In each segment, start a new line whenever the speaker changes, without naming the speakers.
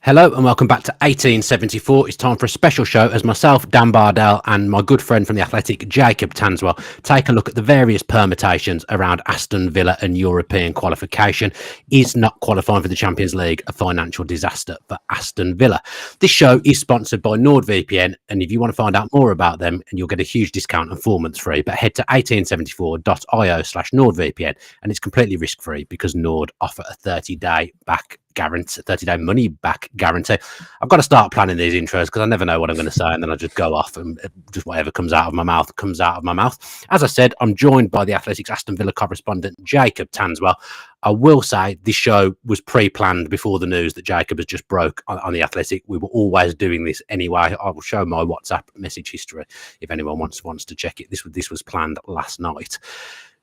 Hello and welcome back to 1874. It's time for a special show as myself, Dan Bardell, and my good friend from The Athletic, Jacob Tanswell, take a look at the various permutations around Aston Villa and European qualification. Is not qualifying for the Champions League a financial disaster for Aston Villa? This show is sponsored by NordVPN, and if you want to find out more about them, and you'll get a huge discount and 4 months free, but head to 1874.io/NordVPN, and it's completely risk-free because Nord offer a 30-day back guarantee, 30-day money back guarantee. I've got to start planning these intros because I never know what I'm going to say, and then I just go off and just whatever comes out of my mouth comes out of my mouth. As I said, I'm joined by the Athletic's Aston Villa correspondent Jacob Tanswell. I will say this show was pre-planned before the news that Jacob has just broke on the Athletic. We were always doing this anyway. I will show my WhatsApp message history if anyone wants to check it. This was planned last night.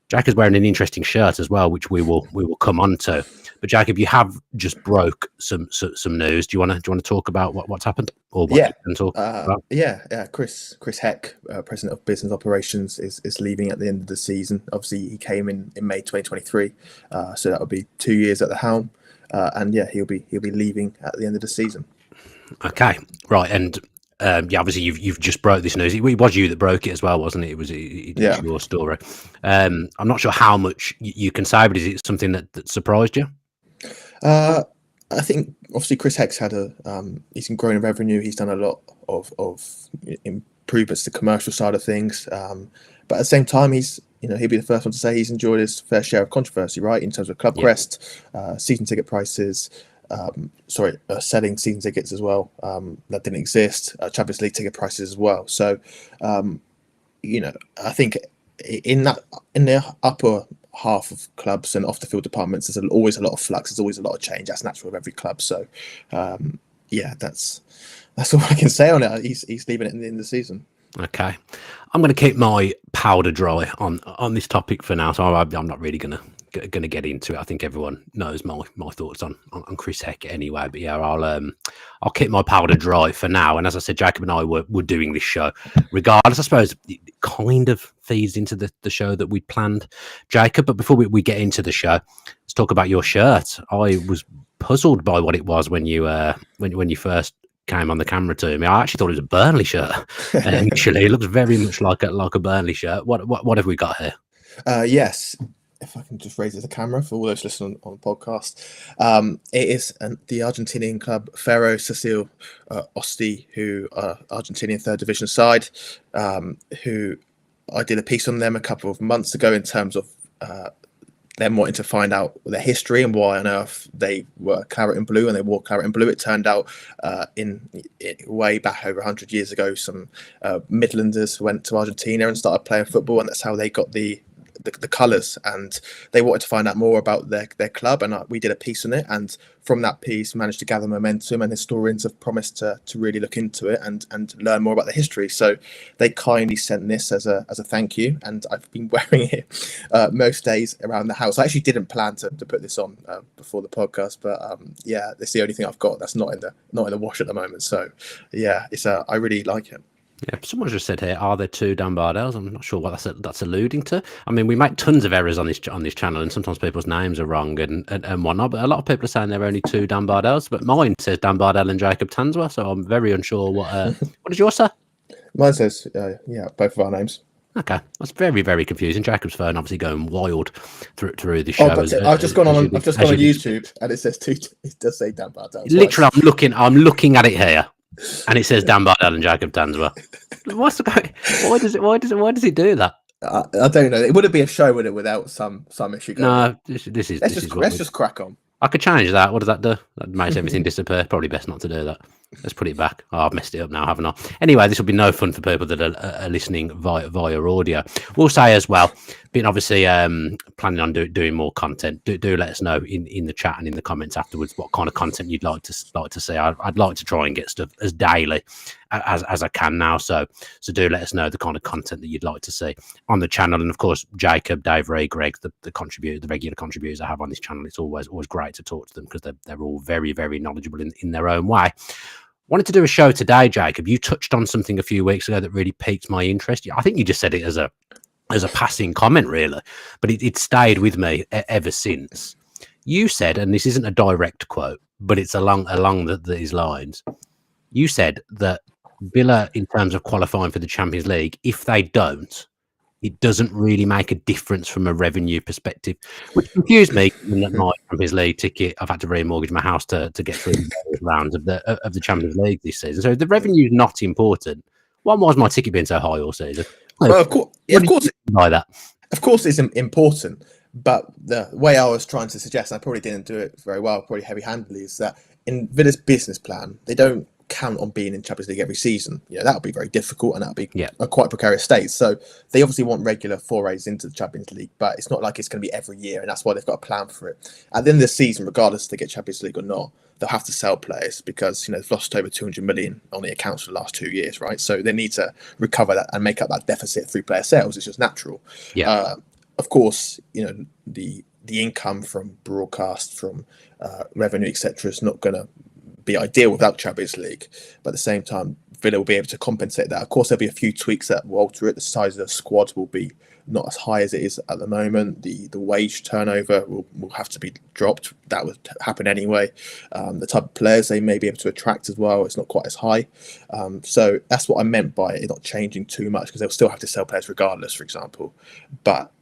Jacob's wearing an interesting shirt as well, which we will come on to. But Jacob, you have just broke some news. Do you want to talk about what's happened, or what you can talk about?
Chris Heck, President of Business Operations, is leaving at the end of the season. Obviously, he came in May 2023, so that will be 2 years at the helm, and he'll be leaving at the end of the season. Okay,
right, and. Obviously you've just broke this news. It was you that broke it as well, wasn't it? It was your story. I'm not sure how much you can say, but is it something that surprised you?
I think obviously Chris Heck's had he's been growing revenue. He's done a lot of improvements to the commercial side of things, but at the same time he'll be the first one to say he's enjoyed his fair share of controversy, right, in terms of club crest, season ticket prices. Selling season tickets as well that didn't exist, Champions League ticket prices as well. So, I think in the upper half of clubs and off the field departments, there's always a lot of flux. There's always a lot of change. That's natural of every club. So, that's all I can say on it. He's leaving it in the end of the season.
Okay, I'm going to keep my powder dry on this topic for now. So I'm not really going to get into it. I think everyone knows my thoughts on Chris Heck anyway. But I'll keep my powder dry for now. And as I said, Jacob and I were doing this show regardless. I suppose it kind of feeds into the show that we planned, Jacob. But before we get into the show, let's talk about your shirt. I was puzzled by what it was when you first came on the camera to me. I actually thought it was a Burnley shirt. Initially, it looks very much like a Burnley shirt. What have we got here?
Yes. If I can just raise the camera for all those listening on the podcast, it is the Argentinian club Ferro Cecil Osti, who are Argentinian third division side, who I did a piece on them a couple of months ago in terms of them wanting to find out their history and why on earth they were claret and blue and they wore claret and blue. It turned out in way back over 100 years ago, some Midlanders went to Argentina and started playing football, and that's how they got the colours, and they wanted to find out more about their club, and we did a piece on it, and from that piece managed to gather momentum, and historians have promised to really look into it and learn more about the history. So they kindly sent this as a thank you, and I've been wearing it most days around the house. I actually didn't plan to put this on before the podcast, but it's the only thing I've got that's not in the wash at the moment. So it's I really like it.
Yeah, someone just said here, are there two Dan Bardells? I'm not sure what that's alluding to. I mean, we make tons of errors on this channel, and sometimes people's names are wrong and whatnot. But a lot of people are saying there are only two Dan Bardells. But mine says Dan Bardell and Jacob Tanswell, so I'm very unsure what. What does yours say?
Mine says both of our names.
Okay, that's very, very confusing. Jacob's phone obviously going wild through the show.
I've just gone on YouTube and it says two. It does say Dan Bardell.
Literally, I'm looking at it here. And it says Dan Bardell and Jacob Tanswell. What's the guy? Why does he do that?
I don't know. It wouldn't be a show, would it, without some issue going on?
This is.
Let's just crack on.
I could change that. What does that do? That makes everything disappear. Probably best not to do that. Let's put it back. Oh, I've messed it up now, haven't I? Anyway, this will be no fun for people that are listening via audio. We'll say as well, being obviously planning on doing more content. Do let us know in the chat and in the comments afterwards what kind of content you'd like to see. I'd like to try and get stuff as daily as I can now. So do let us know the kind of content that you'd like to see on the channel. And of course, Jacob, Dave, Ray, Greg, the regular contributors I have on this channel. It's always great to talk to them because they're all very, very knowledgeable in their own way. Wanted to do a show today, Jacob. You touched on something a few weeks ago that really piqued my interest. I think you just said it as a passing comment, really, but it stayed with me ever since. You said, and this isn't a direct quote, but it's along these lines. You said that Villa, in terms of qualifying for the Champions League, if they don't, it doesn't really make a difference from a revenue perspective, which confused me. Given that my Champions League ticket, I've had to remortgage my house to get through the rounds of the Champions League this season. So if the revenue is not important, why was my ticket being so high all season?
Well, of course,
by that.
Of course, it's important. But the way I was trying to suggest, and I probably didn't do it very well, probably heavy-handedly, is that in Villa's business plan, they don't count on being in Champions League every season. That would be very difficult, and that would be a quite precarious state. So they obviously want regular forays into the Champions League, but it's not like it's going to be every year, and that's why they've got a plan for it. At the end of the season, regardless if they get Champions League or not, they'll have to sell players because they've lost over 200 million on the accounts for the last 2 years, right? So they need to recover that and make up that deficit through player sales. It's just natural. Of course, the income from broadcast, from revenue, etc., is not going to be ideal without Champions League. But at the same time, Villa will be able to compensate that. Of course, there'll be a few tweaks that will alter it. The size of the squad will be not as high as it is at the moment. The wage turnover will have to be dropped. That would happen anyway. The type of players they may be able to attract as well, it's not quite as high. So that's what I meant by it not changing too much, because they'll still have to sell players regardless, for example.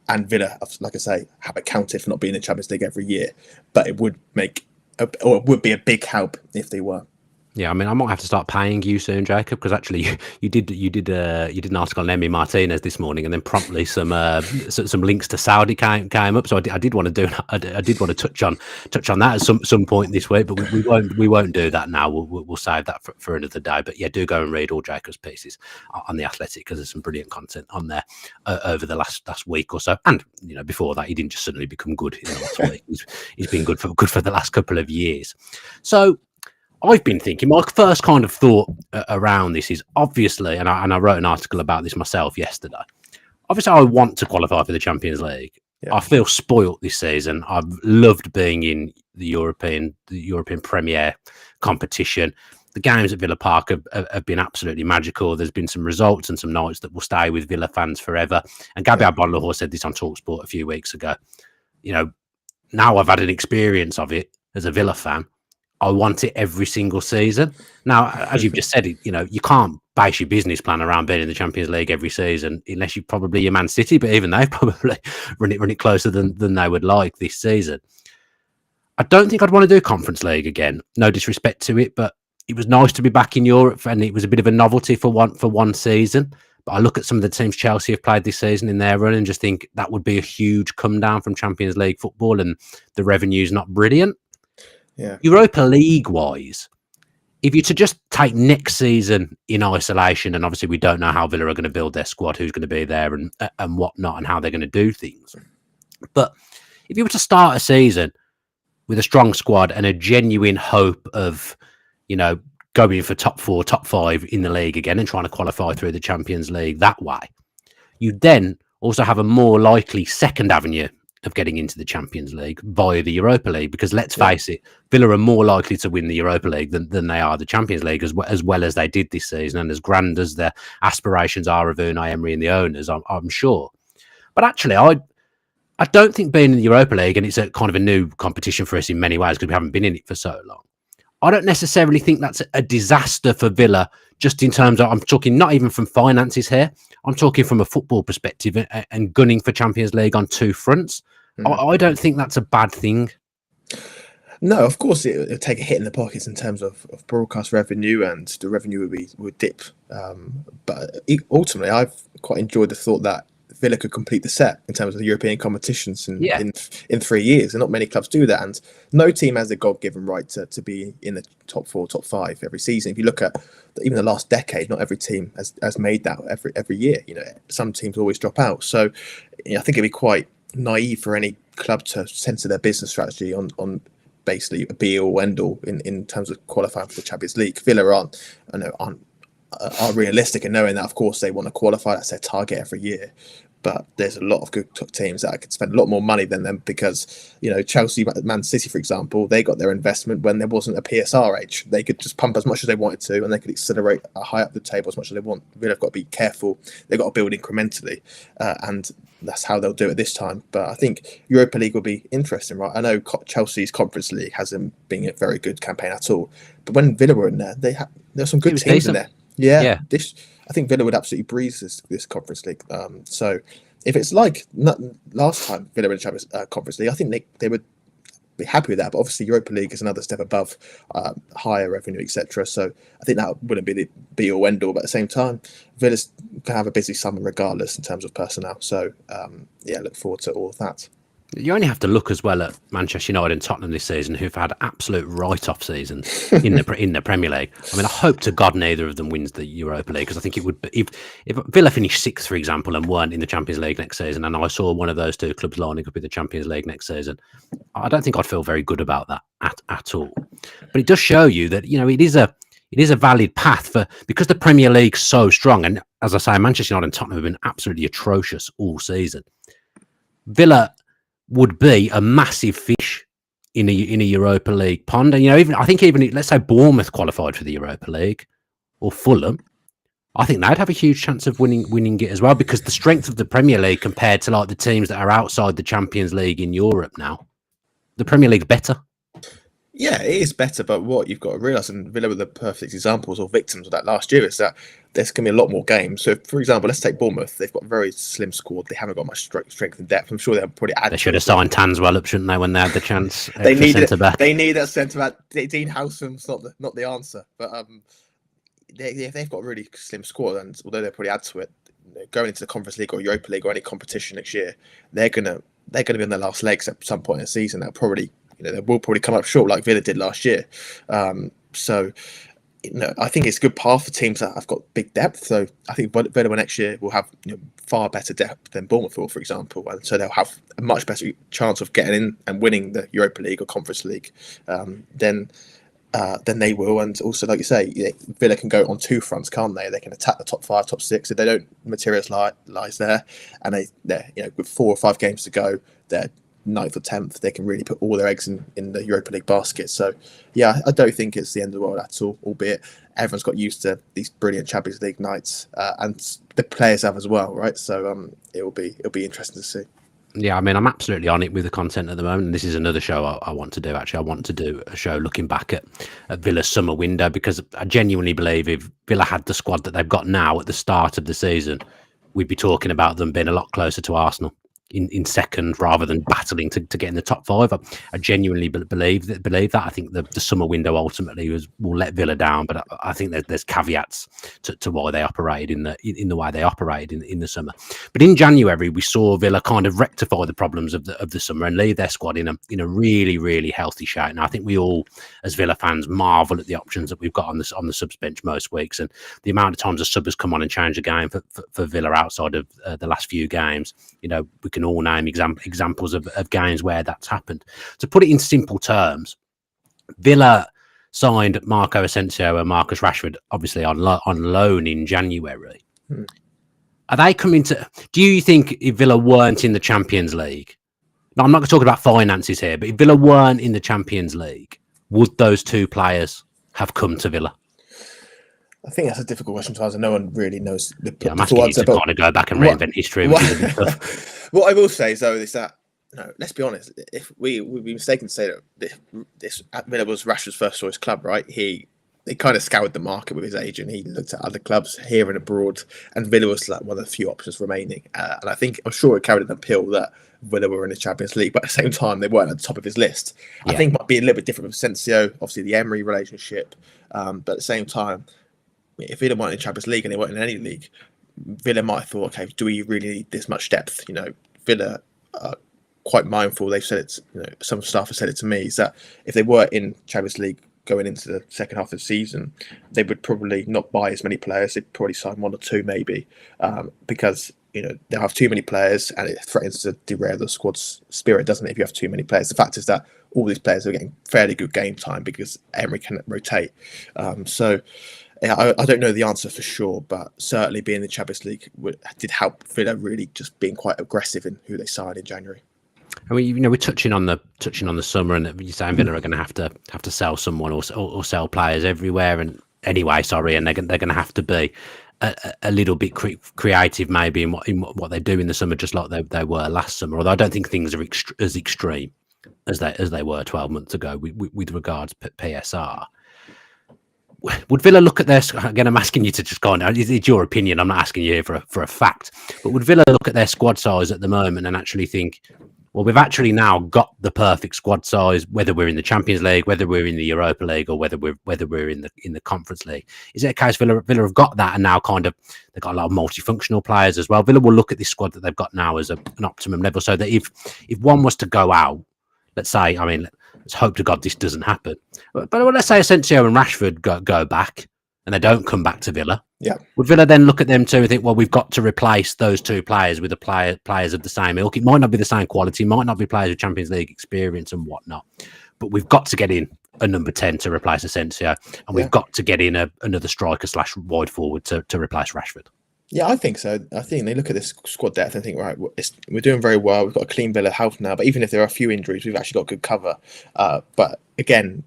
And Villa, like I say, have accounted for not being in the Champions League every year. But it would it would be a big help if they were.
Yeah, I mean, I might have to start paying you soon, Jacob, because actually you did an article on Emi Martinez this morning, and then promptly some links to Saudi came up. So I did want to touch on that at some point this week, but we won't do that now. We'll save that for another day. But yeah, do go and read all Jacob's pieces on the Athletic, because there's some brilliant content on there over the last week or so. And before that, he didn't just suddenly become good in the last week. He's been good for the last couple of years. So I've been thinking, my first kind of thought around this is obviously, and I wrote an article about this myself yesterday. Obviously, I want to qualify for the Champions League. Yeah. I feel spoilt this season. I've loved being in the European Premier competition. The games at Villa Park have been absolutely magical. There's been some results and some nights that will stay with Villa fans forever. And Gabriel Bardell said this on TalkSport a few weeks ago. Now I've had an experience of it as a Villa fan. I want it every single season. Now, as you've just said, you can't base your business plan around being in the Champions League every season, unless you're probably Man City, but even they've probably run it closer than they would like this season. I don't think I'd want to do Conference League again. No disrespect to it, but it was nice to be back in Europe, and it was a bit of a novelty for one season. But I look at some of the teams Chelsea have played this season in their run and just think that would be a huge come down from Champions League football, and the revenue's not brilliant.
Yeah.
Europa League wise, if you're to just take next season in isolation, and obviously we don't know how Villa are going to build their squad, who's going to be there and whatnot, and how they're going to do things. But if you were to start a season with a strong squad and a genuine hope of, going for top 4, top 5 in the league again and trying to qualify through the Champions League that way, you then also have a more likely second avenue of getting into the Champions League via the Europa League, because let's face it, Villa are more likely to win the Europa League than they are the Champions League, as well as they did this season, and as grand as their aspirations are of Unai Emery and the owners, I'm sure. But actually, I don't think being in the Europa League, and it's a kind of a new competition for us in many ways because we haven't been in it for so long, I don't necessarily think that's a disaster for Villa, just in terms of, I'm talking not even from finances here, I'm talking from a football perspective and gunning for Champions League on two fronts. I don't think that's a bad thing.
No, of course it'll take a hit in the pockets in terms of broadcast revenue, and the revenue would dip. But ultimately, I've quite enjoyed the thought that Villa could complete the set in terms of the European competitions in 3 years, and not many clubs do that. And no team has a God-given right to be in the top 4, top 5 every season. If you look at even the last decade, not every team has made that every year. Some teams always drop out. So I think it'd be quite naive for any club to censor their business strategy on basically a be all end all in terms of qualifying for the Champions League. Villa are realistic in knowing that, of course, they want to qualify. That's their target every year. but there's a lot of good teams that could spend a lot more money than them because, Chelsea, Man City, for example, they got their investment when there wasn't a PSR age. They could just pump as much as they wanted to, and they could accelerate high up the table as much as they want. Really have got to be careful. They've got to build incrementally, and that's how they'll do it this time. But I think Europa League will be interesting, right? I know Chelsea's Conference League hasn't been a very good campaign at all, but when Villa were in there, there's some good teams in there. Yeah. I think Villa would absolutely breeze this Conference League. So if it's like last time Villa were in Champions Conference League, I think they would be happy with that. But obviously Europa League is another step above, higher revenue, etc. So I think that wouldn't be the be all end all. But at the same time, Villa's can have a busy summer regardless in terms of personnel. So look forward to all of that.
You only have to look as well at Manchester United and Tottenham this season, who've had absolute write-off seasons in the Premier League. I mean, I hope to God neither of them wins the Europa League, because I think it would be, if Villa finished sixth, for example, and weren't in the Champions League next season, and I saw one of those two clubs lining up in the Champions League next season, I don't think I'd feel very good about that at all. But it does show you that it is a valid path because the Premier League's so strong, and as I say, Manchester United and Tottenham have been absolutely atrocious all season. Villa would be a massive fish in a Europa League pond. And even let's say Bournemouth qualified for the Europa League, or Fulham, I think they'd have a huge chance of winning it as well, because the strength of the Premier League compared to like the teams that are outside the Champions League in Europe now, the Premier League's better.
Yeah, it is better, but what you've got to realise, and Villa were the perfect examples or victims of that last year, is that there's going to be a lot more games. So, for example, let's take Bournemouth. They've got a very slim squad. They haven't got much strength and depth. I'm sure they'll probably add.
They should have signed Tanswell up, shouldn't they, when they had the chance?
They need centre-back. They need that centre-back. Dean Howson's not the answer, but they've got a really slim squad, and although they'll probably add to it, going into the Conference League or Europa League or any competition next year, they're gonna be on their last legs at some point in the season. They'll probably. They will probably come up short like Villa did last year. So I think it's a good path for teams that have got big depth. So I think Villa next year will have far better depth than Bournemouth will, for example. And so they'll have a much better chance of getting in and winning the Europa League or Conference League than they will. And also, like you say, Villa can go on two fronts, can't they? They can attack the top 5, top 6. If they don't materialise there, and they're with 4 or 5 games to go, they're 9th or 10th, they can really put all their eggs in the Europa League basket. So, I don't think it's the end of the world at all, albeit everyone's got used to these brilliant Champions League nights, and the players have as well, right? So it'll be interesting to see.
Yeah, I mean, I'm absolutely on it with the content at the moment. This is another show I want to do, actually. I want to do a show looking back at Villa's summer window, because I genuinely believe if Villa had the squad that they've got now at the start of the season, we'd be talking about them being a lot closer to Arsenal in second, rather than battling to get in the top 5. I genuinely believe that. I think the summer window ultimately will let Villa down, but I think there's caveats to why they operated in the way they operated in the summer. But in January, we saw Villa kind of rectify the problems of the summer and leave their squad in a really, really healthy shape. And I think we all, as Villa fans, marvel at the options that we've got on the subs bench most weeks, and the amount of times a sub has come on and changed the game for Villa outside of the last few games. We can all name examples of games where that's happened. To put it in simple terms, Villa signed Marco Asensio and Marcus Rashford, obviously on loan in January. Are they coming to? Do you think if Villa weren't in the Champions League? Now, I'm not talking about finances here, but if Villa weren't in the Champions League, would those two players have come to Villa?
I think that's a difficult question to answer. No one really knows
I'm asking you to kind of go back and reinvent history, which is a bit tough.
What I will say is, though, is that let's be honest. If we'd be mistaken to say that this Villa was Rashford's first choice club, right? He kind of scoured the market with his agent. He looked at other clubs here and abroad, and Villa was like one of the few options remaining. And I'm sure it carried an appeal that Villa were in the Champions League, but at the same time, they weren't at the top of his list. Yeah. I think it might be a little bit different with Asensio, obviously the Emery relationship, but at the same time, if Villa weren't in Champions League and they weren't in any league, Villa might have thought, okay, do we really need this much depth? Villa are quite mindful. They've said it. Some staff have said it to me, is that if they were in Champions League going into the second half of the season, they would probably not buy as many players. They'd probably sign 1 or 2 maybe, because they'll have too many players and it threatens to derail the squad's spirit, doesn't it? If you have too many players, the fact is that all these players are getting fairly good game time because Emery can rotate. So I don't know the answer for sure, but certainly being in the Champions League did help Villa really just being quite aggressive in who they signed in January.
I mean, we're touching on the summer, and you're saying Villa are going to have to sell someone or sell players everywhere, and anyway, and they're going to have to be a little bit creative maybe in what they do in the summer, just like they were last summer. Although I don't think things are as extreme as they were 12 months ago with regards to PSR. Would Villa look at their, again, I'm asking you to just go on, it's your opinion, I'm not asking you here for a fact, but would Villa look at their squad size at the moment and actually think, well, we've actually now got the perfect squad size, whether we're in the Champions League, whether we're in the Europa League, or whether we're in the Conference League? Is it a case Villa have got that, and now kind of they've got a lot of multifunctional players as well? Villa will look at this squad that they've got now as an optimum level, so that if one was to go out, let's say, I mean, let's hope to God this doesn't happen, but let's say Asensio and Rashford go back and they don't come back to Villa.
Yeah.
Would Villa then look at them too and think, well, we've got to replace those two players with players of the same ilk? It might not be the same quality, might not be players with Champions League experience and whatnot, but we've got to get in a number 10 to replace Asensio, and we've got to get in another striker / wide forward to replace Rashford.
Yeah, I think so. I think they look at this squad depth and think, right, we're doing very well. We've got a clean bill of health now, but even if there are a few injuries, we've actually got good cover. But again,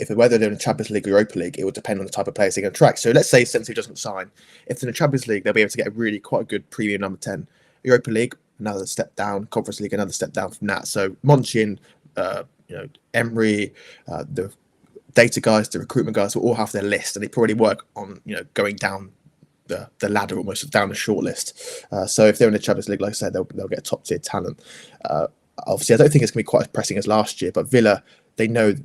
whether they're in the Champions League or Europa League, it will depend on the type of players they're going to attract. So let's say Sensi doesn't sign. If they're in the Champions League, they'll be able to get a really quite a good premium number 10. Europa League, another step down. Conference League, another step down from that. So Monchi and Emery, the data guys, the recruitment guys will all have their list, and they probably work on going down the ladder, almost down the short list. So if they're in the Champions League, like I said, they'll get top tier talent. Obviously, I don't think it's going to be quite as pressing as last year, but Villa, they know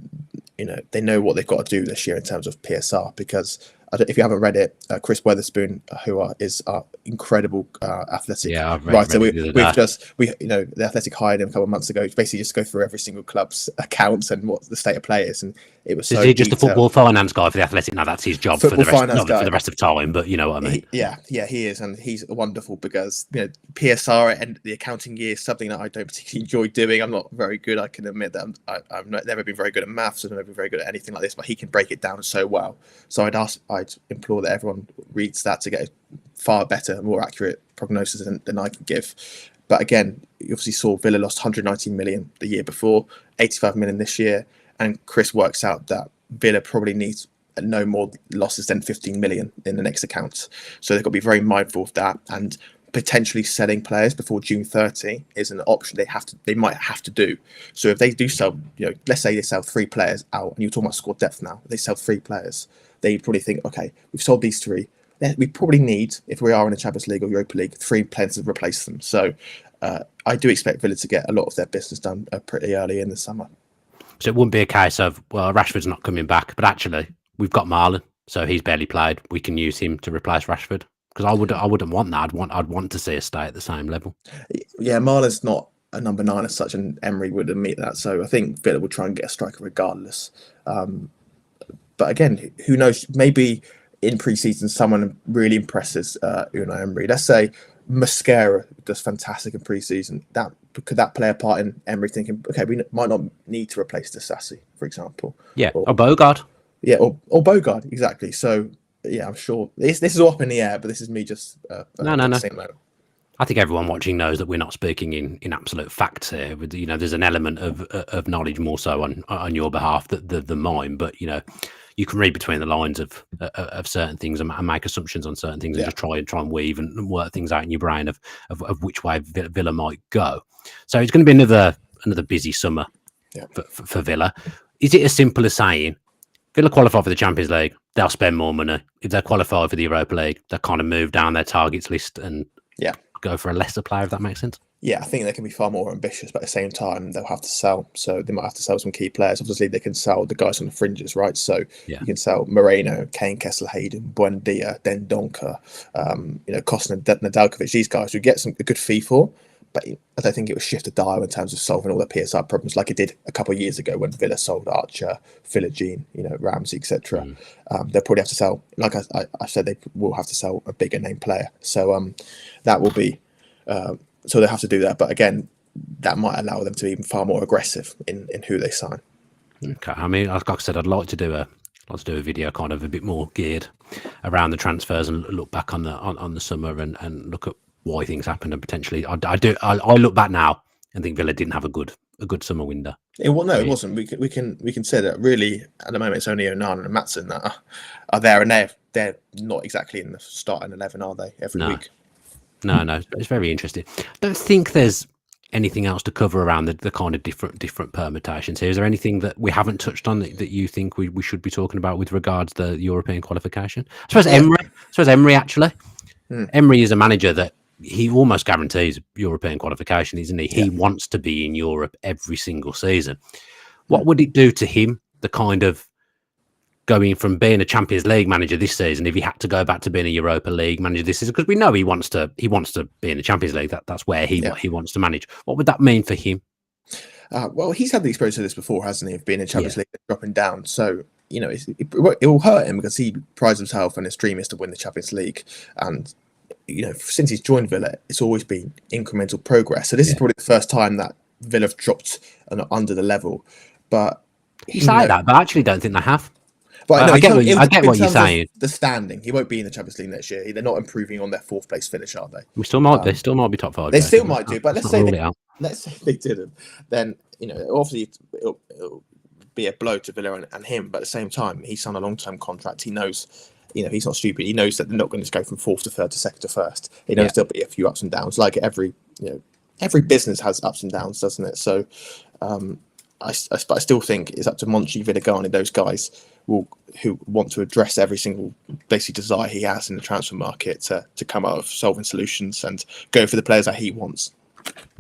what they've got to do this year in terms of PSR, because if you haven't read it, Chris Weatherspoon, who is our incredible athletic writer, the Athletic hired him a couple of months ago to basically just go through every single club's accounts and what the state of play is, and it was so. Is he just
a football finance guy for the Athletic? No, that's his job for the rest of time. But you know what I mean.
He is, and he's wonderful, because PSR and the accounting year is something that I don't particularly enjoy doing. I'm not very good. I can admit that I've never been very good at maths. I've never been very good at anything like this, but he can break it down so well. So I'd implore that everyone reads that to get a far better, more accurate prognosis than I can give. But again, you obviously saw Villa lost 119 million the year before, 85 million this year, and Chris works out that Villa probably needs no more losses than 15 million in the next accounts. So they've got to be very mindful of that, and potentially selling players before June 30 is an option they might have to do. So if they do sell, let's say they sell 3 players out, and you're talking about squad depth now, they sell 3 players, they probably think, okay, we've sold these 3. We probably need, if we are in the Champions League or Europa League, 3 players to replace them. So I do expect Villa to get a lot of their business done pretty early in the summer.
So it wouldn't be a case of, well, Rashford's not coming back, but actually we've got Marlon, so he's barely played. We can use him to replace Rashford. Because I wouldn't want that. I'd want to see us stay at the same level.
Yeah, Marlon's not a number 9 as such, and Emery would admit that. So I think Villa will try and get a striker regardless. But again, who knows? Maybe in pre-season, someone really impresses Unai Emery. Let's say Mascara does fantastic in pre-season. Could that play a part in Emery thinking, okay, we might not need to replace Disasi, for example?
Yeah, or Bogard.
Yeah, or Bogard, exactly. So yeah, I'm sure this is all up in the air, but this is me just
no. I think everyone watching knows that we're not speaking in absolute facts here. There's an element of knowledge more so on your behalf than mine, but you can read between the lines of certain things and make assumptions on certain things, and just try and weave and work things out in your brain of which way Villa might go. So it's going to be another busy summer for Villa. Is it as simple as saying Villa qualify for the Champions League, they'll spend more money? If they qualify for the Europa League, they'll kind of move down their targets list and go for a lesser player, if that makes sense?
Yeah, I think they can be far more ambitious, but at the same time, they'll have to sell. So they might have to sell some key players. Obviously, they can sell the guys on the fringes, right? So you can sell Moreno, Kane, Kessler, Hayden, Buendia, Dendonka, Kostin, Nedeljkovic. These guys who get a good fee for, but I don't think it will shift the dial in terms of solving all the PSR problems like it did a couple of years ago when Villa sold Archer, Philogene, Ramsey, etc. They'll probably have to sell, like I said, they will have to sell a bigger name player. So that will be... So they have to do that, but again, that might allow them to be even far more aggressive in who they sign.
Okay, I mean, like I said, I'd like to do a Let's do a video kind of a bit more geared around the transfers and look back on the summer and look at why things happened and potentially. I look back now and think Villa didn't have a good summer window.
It wasn't. We can say that really at the moment it's only Onana and Maatsen that are there, and they're not exactly in the starting 11, are they? Every week.
No, it's very interesting. I don't think there's anything else to cover around the kind of different permutations here. Is there anything that we haven't touched on that you think we should be talking about with regards to the European qualification? I suppose Emery actually. Emery is a manager that he almost guarantees European qualification, isn't he? He wants to be in Europe every single season. What would it do to him, the kind of going from being a Champions League manager this season, if he had to go back to being a Europa League manager this season? Because we know he wants to be in the Champions League. That's where he wants to manage. What would that mean for him?
Well, he's had the experience of this before, hasn't he? Of being in Champions League and dropping down. So, it will hurt him because he prides himself and his dream is to win the Champions League. And, since he's joined Villa, it's always been incremental progress. So this is probably the first time that Villa have dropped under the level. But
you say that, but I actually don't think they have.
But
I get what you're saying.
The standing, he won't be in the Champions League next year. They're not improving on their 4th place finish, are they?
We still might be. Still might be top 5.
They still might do, but let's say they didn't. Then obviously it'll be a blow to Villa and him. But at the same time, he's on a long-term contract. He knows, he's not stupid. He knows that they're not going to go from 4th to 3rd to 2nd to 1st. He knows there'll be a few ups and downs. Like every business has ups and downs, doesn't it? So, I still think it's up to Monchi, Villigani, those guys who want to address every single basic desire he has in the transfer market to come out of solving solutions and go for the players that he wants.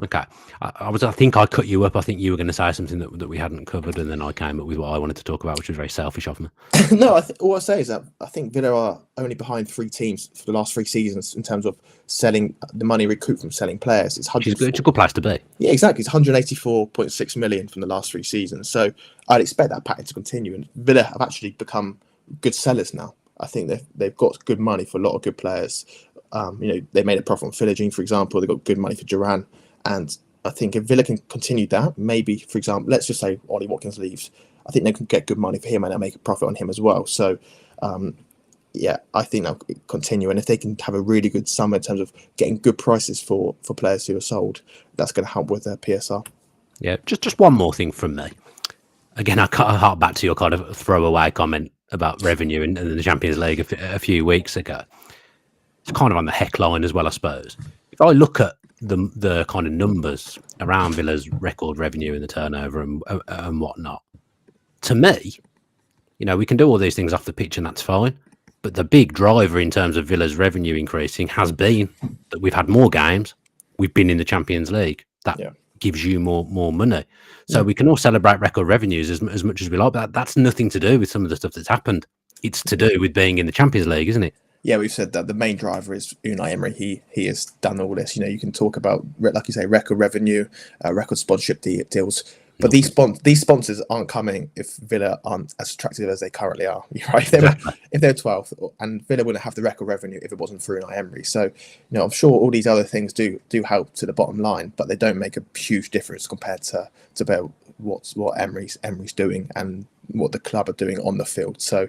Okay, I think I cut you up. I think you were going to say something that we hadn't covered, and then I came up with what I wanted to talk about, which was very selfish of me.
No, all I say is that I think Villa are only behind 3 teams for the last 3 seasons in terms of selling the money recouped from selling players. It's a
good place to be.
Yeah, exactly. It's 184.6 million from the last 3 seasons. So I'd expect that pattern to continue. And Villa have actually become good sellers now. I think they've got good money for a lot of good players. They made a profit on Philogene, for example. They got good money for Duran, and I think if Villa can continue that, maybe, for example, let's just say Ollie Watkins leaves, I think they can get good money for him and they'll make a profit on him as well. So, I think they'll continue, and if they can have a really good summer in terms of getting good prices for players who are sold, that's going to help with their PSR.
Yeah, just one more thing from me. Again, I hark back to your kind of throwaway comment about revenue in the Champions League a few weeks ago. It's kind of on the heckline as well, I suppose. If I look at the kind of numbers around Villa's record revenue and the turnover and whatnot, to me, we can do all these things off the pitch and that's fine. But the big driver in terms of Villa's revenue increasing has been that we've had more games. We've been in the Champions League. That gives you more money. So we can all celebrate record revenues as much as we like, but that's nothing to do with some of the stuff that's happened. It's to do with being in the Champions League, isn't it?
Yeah, we've said that the main driver is Unai Emery. He has done all this. You can talk about, like you say, record revenue, record sponsorship deals. But these sponsors aren't coming if Villa aren't as attractive as they currently are. Right? If they're 12th, and Villa wouldn't have the record revenue if it wasn't for Unai Emery. So, I'm sure all these other things do help to the bottom line, but they don't make a huge difference compared to what Emery's doing and what the club are doing on the field. So,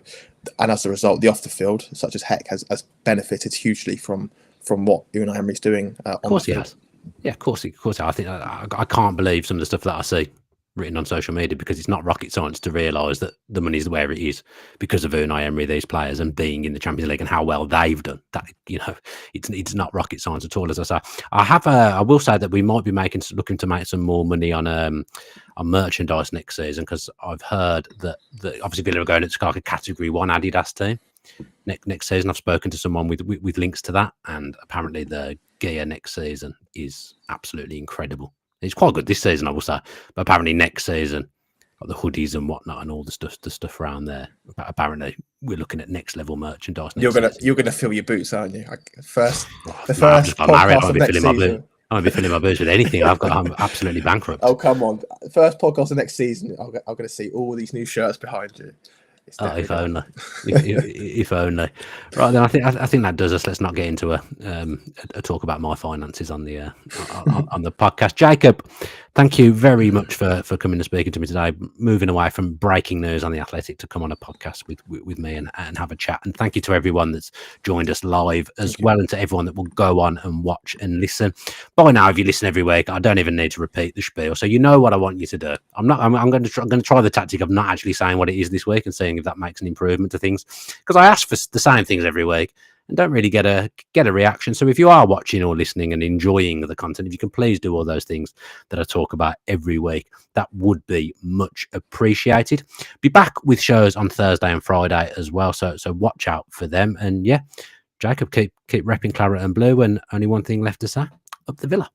and as a result, the off the field, such as Heck, has benefited hugely from what Unai Emery's doing.
Of course he has. Yeah, of course he has. I think I can't believe some of the stuff that I see written on social media, because it's not rocket science to realise that the money's where it is because of Unai Emery, these players, and being in the Champions League and how well they've done. That it's not rocket science at all. As I say, I will say that we might be looking to make some more money on merchandise next season, because I've heard that obviously Villa are going to like a Category 1 Adidas team next season. I've spoken to someone with links to that, and apparently the gear next season is absolutely incredible. It's quite good this season, I will say, but apparently next season, like the hoodies and whatnot and all the stuff around there, apparently we're looking at next level merchandise.
You're gonna fill your boots, aren't you? The first
podcast of next season. I won't be filling my boots with anything. I'm absolutely bankrupt.
Oh, come on! First podcast of next season, I'm going to see all these new shirts behind you. It's
Oh,
definitely
if
there.
only. If only. Right then, I think that does us. Let's not get into a talk about my finances on the on the podcast. Jacob, thank you very much for coming and speaking to me today. Moving away from breaking news on the Athletic to come on a podcast with me and have a chat. And thank you to everyone that's joined us live as well, and to everyone that will go on and watch and listen. By now, if you listen every week, I don't even need to repeat the spiel, so you know what I want you to do. I'm going to try the tactic of not actually saying what it is this week and seeing if that makes an improvement to things, because I ask for the same things every week and don't really get a reaction. So if you are watching or listening and enjoying the content, if you can please do all those things that I talk about every week, that would be much appreciated. Be back with shows on Thursday and Friday as well, so watch out for them. And yeah, Jacob, keep repping claret and blue, and only one thing left to say: up the Villa.